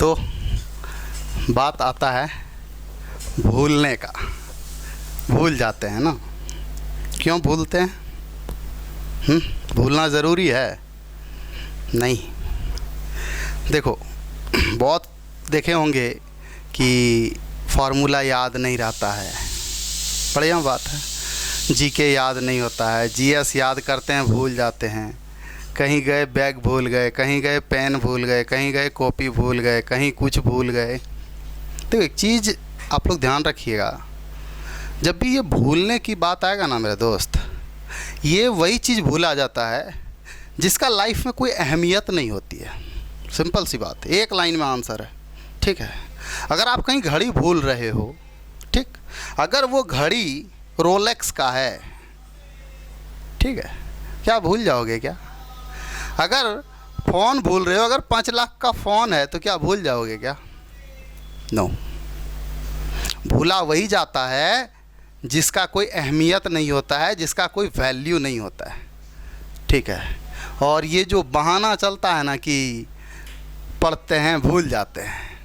तो बात आता है भूलने का। भूल जाते हैं ना, क्यों भूलते हैं? भूलना ज़रूरी है? नहीं। देखो, बहुत देखे होंगे कि फार्मूला याद नहीं रहता है, बढ़िया बात है। जीके याद नहीं होता है, जीएस याद करते हैं, भूल जाते हैं। कहीं गए बैग भूल गए, कहीं गए पेन भूल गए, कहीं गए कॉपी भूल गए, कहीं कुछ भूल गए। तो एक चीज़ आप लोग ध्यान रखिएगा, जब भी ये भूलने की बात आएगा ना मेरे दोस्त, ये वही चीज़ भूला जाता है जिसका लाइफ में कोई अहमियत नहीं होती है। सिंपल सी बात, एक लाइन में आंसर है, ठीक है। अगर आप कहीं घड़ी भूल रहे हो, ठीक, अगर वो घड़ी रोलेक्स का है, ठीक है, क्या भूल जाओगे क्या? अगर फ़ोन भूल रहे हो, अगर 5 लाख का फ़ोन है तो क्या भूल जाओगे क्या? नो। भूला वही जाता है जिसका कोई अहमियत नहीं होता है, जिसका कोई वैल्यू नहीं होता है, ठीक है। और ये जो बहाना चलता है ना कि पढ़ते हैं भूल जाते हैं,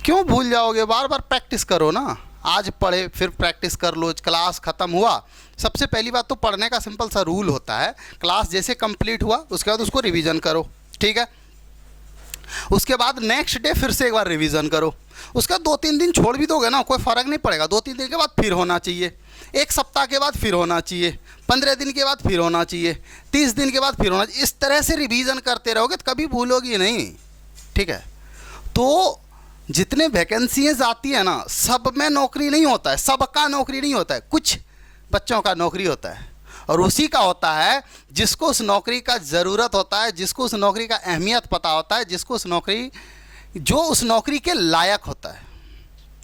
क्यों भूल जाओगे? बार बार प्रैक्टिस करो ना। आज पढ़े फिर प्रैक्टिस कर लो, क्लास ख़त्म हुआ, सबसे पहली बात तो पढ़ने का सिंपल सा रूल होता है, क्लास जैसे कंप्लीट हुआ उसके बाद उसको रिवीजन करो, ठीक है। उसके बाद नेक्स्ट डे फिर से एक बार रिवीजन करो। उसका 2-3 दिन छोड़ भी दोगे ना, कोई फ़र्क नहीं पड़ेगा। 2-3 दिन के बाद फिर होना चाहिए, 1 सप्ताह के बाद फिर होना चाहिए, 15 दिन के बाद फिर होना चाहिए, 30 दिन के बाद फिर होना चाहिए। इस तरह से रिवीजन करते रहोगे तो कभी भूलोगी नहीं, ठीक है। तो जितने वैकेंसीज आती है ना, सब में नौकरी नहीं होता है, सबका नौकरी नहीं होता है, कुछ बच्चों का नौकरी होता है, और उसी का होता है जिसको उस नौकरी का ज़रूरत होता है, जिसको उस नौकरी का अहमियत पता होता है, जिसको उस नौकरी, जो उस नौकरी के लायक होता है,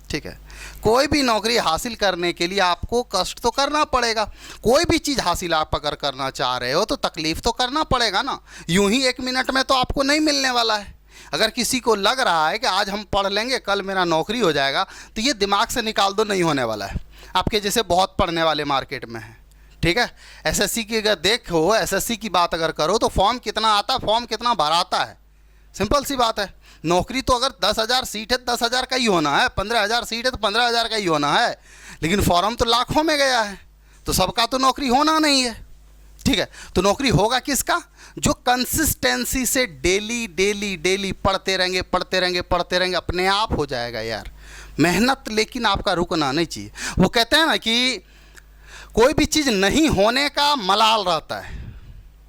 ठीक है। कोई भी नौकरी हासिल करने के लिए आपको कष्ट तो करना पड़ेगा। कोई भी चीज़ हासिल आप अगर करना चाह रहे हो तो तकलीफ़ तो करना पड़ेगा ना। यूं ही 1 मिनट में तो आपको नहीं मिलने वाला है। अगर किसी को लग रहा है कि आज हम पढ़ लेंगे कल मेरा नौकरी हो जाएगा, तो ये दिमाग से निकाल दो, नहीं होने वाला है। आपके जैसे बहुत पढ़ने वाले मार्केट में हैं, ठीक है। एसएससी की अगर देखो, एसएससी की बात अगर करो तो फॉर्म कितना आता है, फॉर्म कितना भराता है, सिंपल सी बात है। नौकरी तो अगर 10,000 सीट है 10,000 का ही होना है, 15,000 सीट है तो 15,000 का ही होना है, लेकिन फॉर्म तो लाखों में गया है, तो सबका तो नौकरी होना नहीं है, ठीक है। तो नौकरी होगा किसका? जो कंसिस्टेंसी से डेली डेली डेली पढ़ते रहेंगे, पढ़ते रहेंगे, पढ़ते रहेंगे, अपने आप हो जाएगा यार। मेहनत लेकिन आपका रुकना नहीं चाहिए। वो कहते हैं ना कि कोई भी चीज़ नहीं होने का मलाल रहता है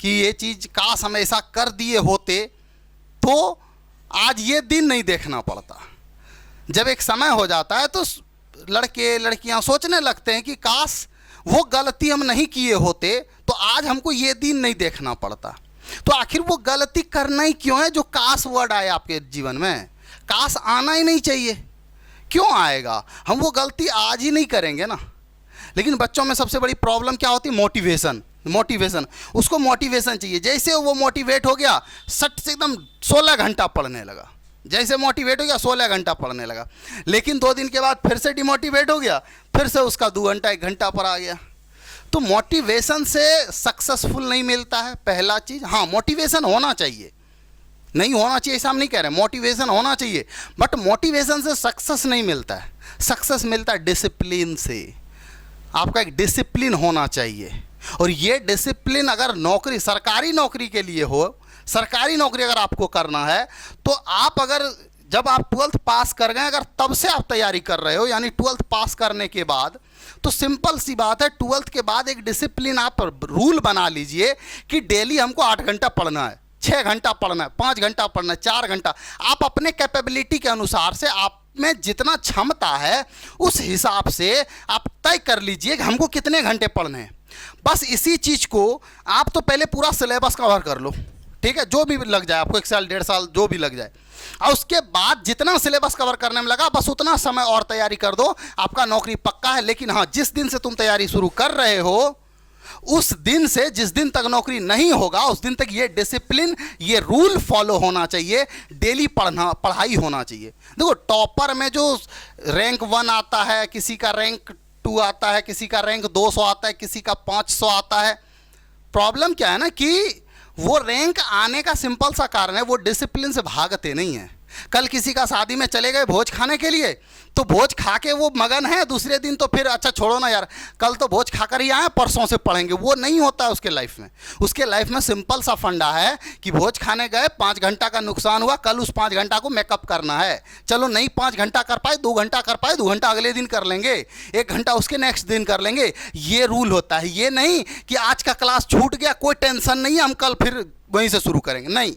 कि ये चीज़ काश हम ऐसा कर दिए होते तो आज ये दिन नहीं देखना पड़ता। जब एक समय हो जाता है तो लड़के लड़कियां सोचने लगते हैं कि काश वो गलती हम नहीं किए होते तो आज हमको ये दिन नहीं देखना पड़ता। तो आखिर वो गलती करना ही क्यों है? जो काश वर्ड आए आपके जीवन में, काश आना ही नहीं चाहिए, क्यों आएगा? हम वो गलती आज ही नहीं करेंगे ना। लेकिन बच्चों में सबसे बड़ी प्रॉब्लम क्या होती है? मोटिवेशन। उसको मोटिवेशन चाहिए। जैसे वो मोटिवेट हो गया, सट से एकदम 16 घंटा पढ़ने लगा। जैसे मोटिवेट हो गया 16 घंटा पढ़ने लगा, लेकिन 2 दिन के बाद फिर से डिमोटिवेट हो गया, फिर से उसका 2 घंटा 1 घंटा पर आ गया। तो मोटिवेशन से सक्सेसफुल नहीं मिलता है, पहला चीज़। हाँ, मोटिवेशन होना चाहिए, नहीं होना चाहिए ऐसा हम नहीं कह रहे, मोटिवेशन होना चाहिए, बट मोटिवेशन से सक्सेस नहीं मिलता है। सक्सेस मिलता है डिसिप्लिन से। आपका एक डिसिप्लिन होना चाहिए, और ये डिसिप्लिन अगर नौकरी, सरकारी नौकरी के लिए हो, सरकारी नौकरी अगर आपको करना है तो आप अगर जब आप 12th पास कर गए, अगर तब से आप तैयारी कर रहे हो, यानी 12th पास करने के बाद, तो सिंपल सी बात है 12th के बाद एक डिसिप्लिन आप रूल बना लीजिए कि डेली हमको 8 घंटा पढ़ना है, 6 घंटा पढ़ना है, 5 घंटा पढ़ना है, 4 घंटा। आप अपने कैपेबिलिटी के अनुसार से, आप में जितना क्षमता है उस हिसाब से आप तय कर लीजिए कि हमको कितने घंटे पढ़ने हैं। बस इसी चीज़ को आप तो पहले पूरा सिलेबस कवर कर लो, ठीक है, जो भी लग जाए आपको, 1 साल 1.5 साल जो भी लग जाए, और उसके बाद जितना सिलेबस कवर करने में लगा बस उतना समय और तैयारी कर दो, आपका नौकरी पक्का है। लेकिन हाँ, जिस दिन से तुम तैयारी शुरू कर रहे हो उस दिन से जिस दिन तक नौकरी नहीं होगा उस दिन तक ये डिसिप्लिन, ये रूल फॉलो होना चाहिए, डेली पढ़ाई होना चाहिए। देखो, टॉपर में जो रैंक 1 आता है, किसी का रैंक 2 आता है, किसी का रैंक 200 आता है, किसी का 500 आता है। प्रॉब्लम क्या है ना कि वो रैंक आने का सिंपल सा कारण है, वो डिसिप्लिन से भागते नहीं है। कल किसी का शादी में चले गए भोज खाने के लिए, तो भोज खा के वो मगन है, दूसरे दिन तो फिर अच्छा छोड़ो ना यार, कल तो भोज खाकर ही आए, परसों से पढ़ेंगे, वो नहीं होता है उसके लाइफ में। उसके लाइफ में सिंपल सा फंडा है कि भोज खाने गए, 5 घंटा का नुकसान हुआ, कल उस 5 घंटा को मेकअप करना है। चलो नहीं 5 घंटा कर पाए, 2 घंटा कर पाए, 2 घंटा अगले दिन कर लेंगे, 1 घंटा उसके नेक्स्ट दिन कर लेंगे। ये रूल होता है। ये नहीं कि आज का क्लास छूट गया, कोई टेंशन नहीं है, हम कल फिर वहीं से शुरू करेंगे, नहीं।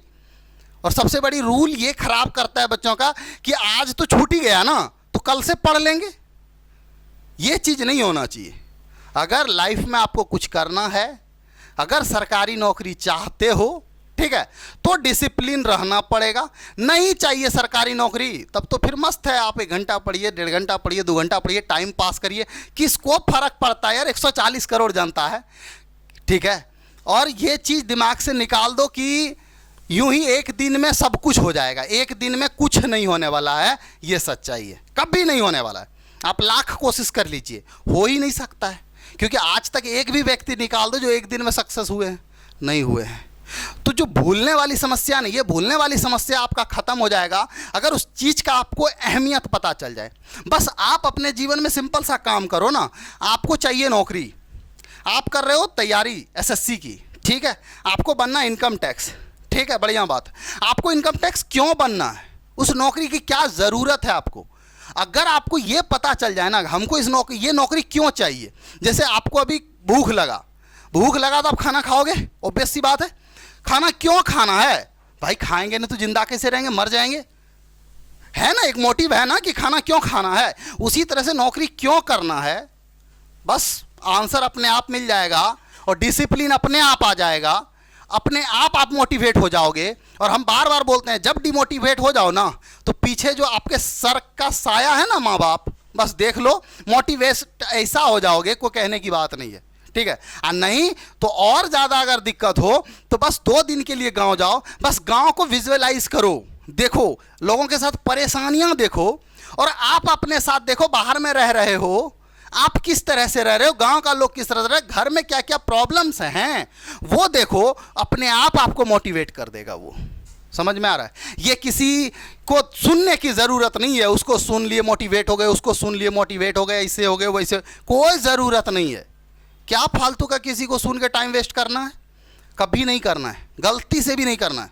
और सबसे बड़ी रूल ये खराब करता है बच्चों का कि आज तो छूट ही गया ना, तो कल से पढ़ लेंगे। ये चीज़ नहीं होना चाहिए। अगर लाइफ में आपको कुछ करना है, अगर सरकारी नौकरी चाहते हो, ठीक है, तो डिसिप्लिन रहना पड़ेगा। नहीं चाहिए सरकारी नौकरी, तब तो फिर मस्त है, आप 1 घंटा पढ़िए, 1.5 घंटा पढ़िए, 2 घंटा पढ़िए, टाइम पास करिए। किसको फर्क पड़ता है यार, 140 करोड़ जनता है, ठीक है। और ये चीज़ दिमाग से निकाल दो कि यूं ही एक दिन में सब कुछ हो जाएगा। एक दिन में कुछ नहीं होने वाला है, ये सच्चाई है, कभी नहीं होने वाला है। आप लाख कोशिश कर लीजिए, हो ही नहीं सकता है, क्योंकि आज तक एक भी व्यक्ति निकाल दो जो एक दिन में सक्सेस हुए हैं, नहीं हुए हैं। तो जो भूलने वाली समस्या नहीं, ये भूलने वाली समस्या आपका खत्म हो जाएगा अगर उस चीज़ का आपको अहमियत पता चल जाए। बस आप अपने जीवन में सिंपल सा काम करो ना, आपको चाहिए नौकरी, आप कर रहे हो तैयारी एसएससी की, ठीक है, आपको बनना इनकम टैक्स, ठीक है, बढ़िया बात। आपको इनकम टैक्स क्यों बनना है, उस नौकरी की क्या ज़रूरत है आपको, अगर आपको ये पता चल जाए ना, हमको ये नौकरी क्यों चाहिए। जैसे आपको अभी भूख लगा तो आप खाना खाओगे, ऑब्वियस सी बात है। खाना क्यों खाना है भाई, खाएंगे नहीं तो जिंदा कैसे रहेंगे, मर जाएंगे, है ना, एक मोटिव है ना कि खाना क्यों खाना है। उसी तरह से नौकरी क्यों करना है, बस आंसर अपने आप मिल जाएगा और डिसिप्लिन अपने आप आ जाएगा, अपने आप मोटिवेट हो जाओगे। और हम बार बार बोलते हैं, जब डिमोटिवेट हो जाओ ना, तो पीछे जो आपके सर का साया है ना, माँ बाप, बस देख लो, मोटिवेट ऐसा हो जाओगे, कोई कहने की बात नहीं है, ठीक है। और नहीं तो और ज़्यादा अगर दिक्कत हो तो बस 2 दिन के लिए गांव जाओ, बस गांव को विजुअलाइज करो, देखो लोगों के साथ परेशानियां देखो, और आप अपने साथ देखो, बाहर में रह रहे हो, आप किस तरह से रह रहे हो, गांव का लोग किस तरह से रह रहे हैं, घर में क्या क्या प्रॉब्लम्स हैं वो देखो, अपने आप आपको मोटिवेट कर देगा। वो समझ में आ रहा है। ये किसी को सुनने की ज़रूरत नहीं है, उसको सुन लिए मोटिवेट हो गए, उसको सुन लिए मोटिवेट हो गए, ऐसे हो गए वैसे, कोई ज़रूरत नहीं है। क्या फालतू का किसी को सुन के टाइम वेस्ट करना है, कभी नहीं करना है, गलती से भी नहीं करना है।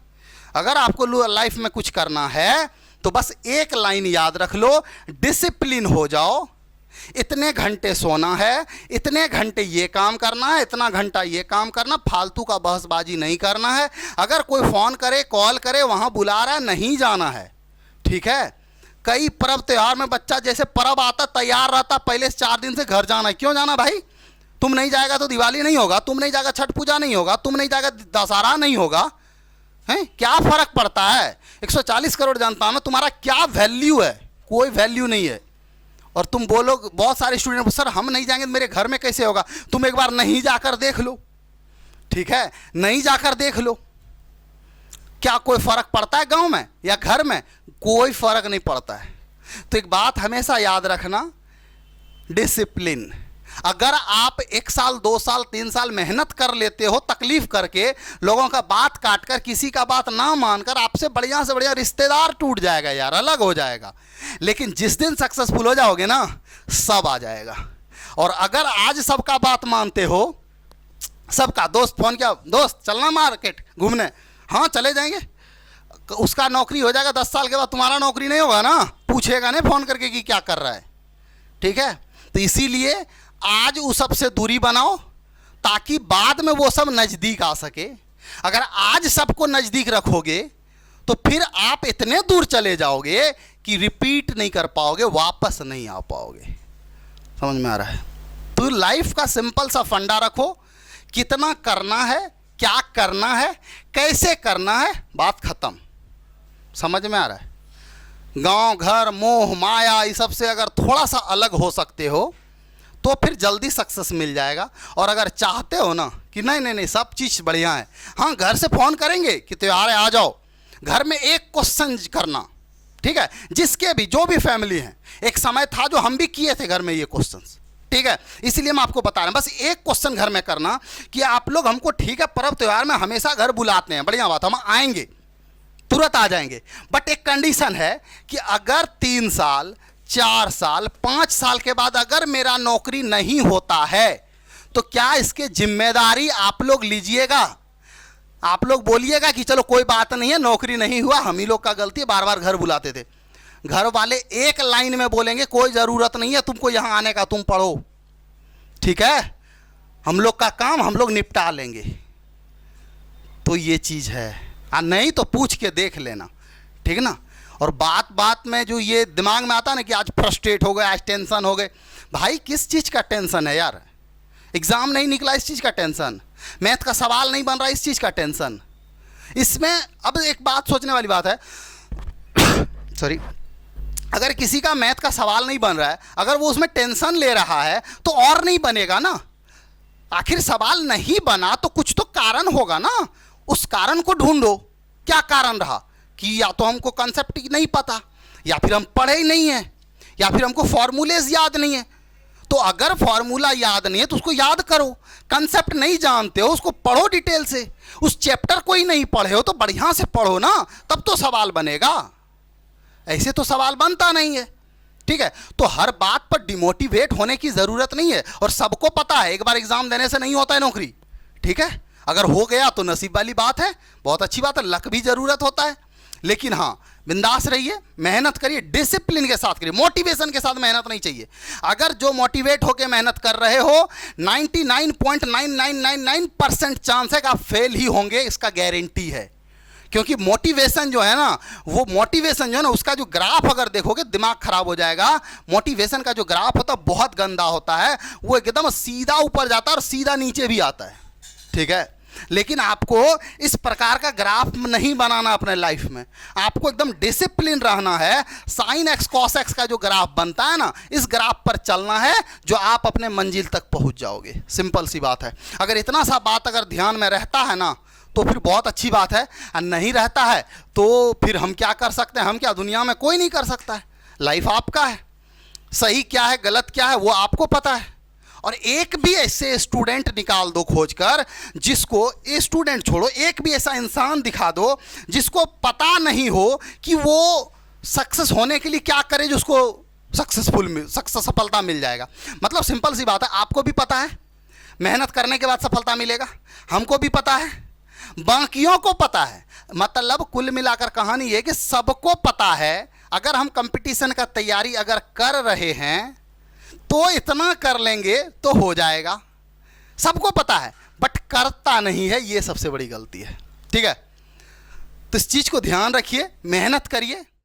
अगर आपको लाइफ में कुछ करना है तो बस एक लाइन याद रख लो, डिसिप्लिन हो जाओ। इतने घंटे सोना है, इतने घंटे ये काम करना है, इतना घंटा ये काम करना, फालतू का बहसबाजी नहीं करना है। अगर कोई फ़ोन करे, कॉल करे, वहाँ बुला रहा है, नहीं जाना है, ठीक है। कई पर्व त्यौहार में बच्चा जैसे पर्व आता तैयार रहता, पहले से 4 दिन से घर जाना है। क्यों जाना भाई, तुम नहीं जाएगा तो दिवाली नहीं होगा, तुम नहीं जाएगा छठ पूजा नहीं होगा, तुम नहीं जाएगा दशहरा नहीं होगा, हैं, क्या फ़र्क पड़ता है। 140 करोड़ जनता में तुम्हारा क्या वैल्यू है, कोई वैल्यू नहीं है। और तुम बोलो, बहुत सारे स्टूडेंट, सर हम नहीं जाएंगे तो मेरे घर में कैसे होगा। तुम एक बार नहीं जाकर देख लो, ठीक है, नहीं जाकर देख लो, क्या कोई फ़र्क पड़ता है गांव में या घर में, कोई फ़र्क नहीं पड़ता है। तो एक बात हमेशा याद रखना, डिसिप्लिन। अगर आप 1 साल 2 साल 3 साल मेहनत कर लेते हो, तकलीफ करके, लोगों का बात काट कर, किसी का बात ना मानकर, आपसे बढ़िया से बढ़िया रिश्तेदार टूट जाएगा यार, अलग हो जाएगा। लेकिन जिस दिन सक्सेसफुल हो जाओगे ना, सब आ जाएगा। और अगर आज सबका बात मानते हो, सबका दोस्त फ़ोन किया, दोस्त चलना मार्केट घूमने, हाँ चले जाएंगे, उसका नौकरी हो जाएगा, 10 साल के बाद तुम्हारा नौकरी नहीं होगा ना, पूछेगा नहीं फ़ोन करके कि क्या कर रहा है, ठीक है। तो इसीलिए आज उस सब से दूरी बनाओ, ताकि बाद में वो सब नज़दीक आ सके। अगर आज सबको नज़दीक रखोगे तो फिर आप इतने दूर चले जाओगे कि रिपीट नहीं कर पाओगे, वापस नहीं आ पाओगे। समझ में आ रहा है। तो लाइफ का सिंपल सा फंडा रखो, कितना करना है, क्या करना है, कैसे करना है, बात खत्म। समझ में आ रहा है। गांव घर मोह माया इस सब से अगर थोड़ा सा अलग हो सकते हो तो फिर जल्दी सक्सेस मिल जाएगा। और अगर चाहते हो ना कि नहीं नहीं नहीं सब चीज़ बढ़िया है, हाँ घर से फ़ोन करेंगे कि त्योहार है आ जाओ, घर में एक क्वेश्चन करना, ठीक है, जिसके भी जो भी फैमिली है, एक समय था जो हम भी किए थे घर में ये क्वेश्चंस, ठीक है, इसलिए मैं आपको बता रहा हूँ। बस एक क्वेश्चन घर में करना कि आप लोग हमको, ठीक है, पर्व त्यौहार में हमेशा घर बुलाते हैं, बढ़िया बात, हम आएंगे, तुरंत आ जाएंगे। बट एक कंडीशन है कि अगर 3 साल 4 साल 5 साल के बाद अगर मेरा नौकरी नहीं होता है तो क्या इसके जिम्मेदारी आप लोग लीजिएगा? आप लोग बोलिएगा कि चलो कोई बात नहीं है, नौकरी नहीं हुआ, हम ही लोग का गलती है, बार बार घर बुलाते थे। घर वाले एक लाइन में बोलेंगे कोई ज़रूरत नहीं है तुमको यहाँ आने का, तुम पढ़ो, ठीक है, हम लोग का काम हम लोग निपटा लेंगे। तो ये चीज़ है, नहीं तो पूछ के देख लेना, ठीक है ना। और बात बात में जो ये दिमाग में आता है ना कि आज फ्रस्ट्रेट हो गए, आज टेंशन हो गए, भाई किस चीज़ का टेंशन है यार? एग्ज़ाम नहीं निकला इस चीज़ का टेंशन, मैथ का सवाल नहीं बन रहा इस चीज़ का टेंशन। इसमें अब एक बात सोचने वाली बात है सॉरी, अगर किसी का मैथ का सवाल नहीं बन रहा है, अगर वो उसमें टेंशन ले रहा है तो और नहीं बनेगा ना। आखिर सवाल नहीं बना तो कुछ तो कारण होगा ना, उस कारण को ढूंढो। क्या कारण रहा कि या तो हमको कंसेप्ट नहीं पता, या फिर हम पढ़े ही नहीं हैं, या फिर हमको फॉर्मूलेज याद नहीं है। तो अगर फॉर्मूला याद नहीं है तो उसको याद करो। कंसेप्ट नहीं जानते हो उसको पढ़ो डिटेल से। उस चैप्टर को ही नहीं पढ़े हो तो बढ़िया से पढ़ो ना, तब तो सवाल बनेगा। ऐसे तो सवाल बनता नहीं है, ठीक है। तो हर बात पर डिमोटिवेट होने की ज़रूरत नहीं है। और सबको पता है एक बार एग्ज़ाम देने से नहीं होता है नौकरी, ठीक है। अगर हो गया तो नसीब वाली बात है, बहुत अच्छी बात है, लक भी ज़रूरत होता है। लेकिन हाँ, बिंदास रहिए, मेहनत करिए, डिसिप्लिन के साथ करिए, मोटिवेशन के साथ मेहनत नहीं चाहिए। अगर जो मोटिवेट होकर मेहनत कर रहे हो 99.9999% चांस है कि आप फेल ही होंगे, इसका गारंटी है। क्योंकि मोटिवेशन जो है ना, वो मोटिवेशन जो है ना, उसका जो ग्राफ अगर देखोगे दिमाग खराब हो जाएगा। मोटिवेशन का जो ग्राफ होता है बहुत गंदा होता है, वो एकदम सीधा ऊपर जाता है और सीधा नीचे भी आता है, ठीक है। लेकिन आपको इस प्रकार का ग्राफ नहीं बनाना अपने लाइफ में, आपको एकदम डिसिप्लिन रहना है। साइन एक्स कॉस एक्स का जो ग्राफ बनता है ना, इस ग्राफ पर चलना है, जो आप अपने मंजिल तक पहुंच जाओगे। सिंपल सी बात है। अगर इतना सा बात अगर ध्यान में रहता है ना तो फिर बहुत अच्छी बात है, और नहीं रहता है तो फिर हम क्या कर सकते हैं? हम क्या, दुनिया में कोई नहीं कर सकता है। लाइफ आपका है, सही क्या है गलत क्या है वो आपको पता है। और एक भी ऐसे स्टूडेंट निकाल दो खोज कर, जिसको, ये स्टूडेंट छोड़ो, एक भी ऐसा इंसान दिखा दो जिसको पता नहीं हो कि वो सक्सेस होने के लिए क्या करे, जो उसको सफलता मिल जाएगा। मतलब सिंपल सी बात है, आपको भी पता है मेहनत करने के बाद सफलता मिलेगा, हमको भी पता है, बाकियों को पता है। मतलब कुल मिलाकर कहानी ये कि सबको पता है। अगर हम कंपटीशन का तैयारी अगर कर रहे हैं तो इतना कर लेंगे तो हो जाएगा, सबको पता है, बट करता नहीं है, ये सबसे बड़ी गलती है, ठीक है। तो इस चीज़ को ध्यान रखिए, मेहनत करिए।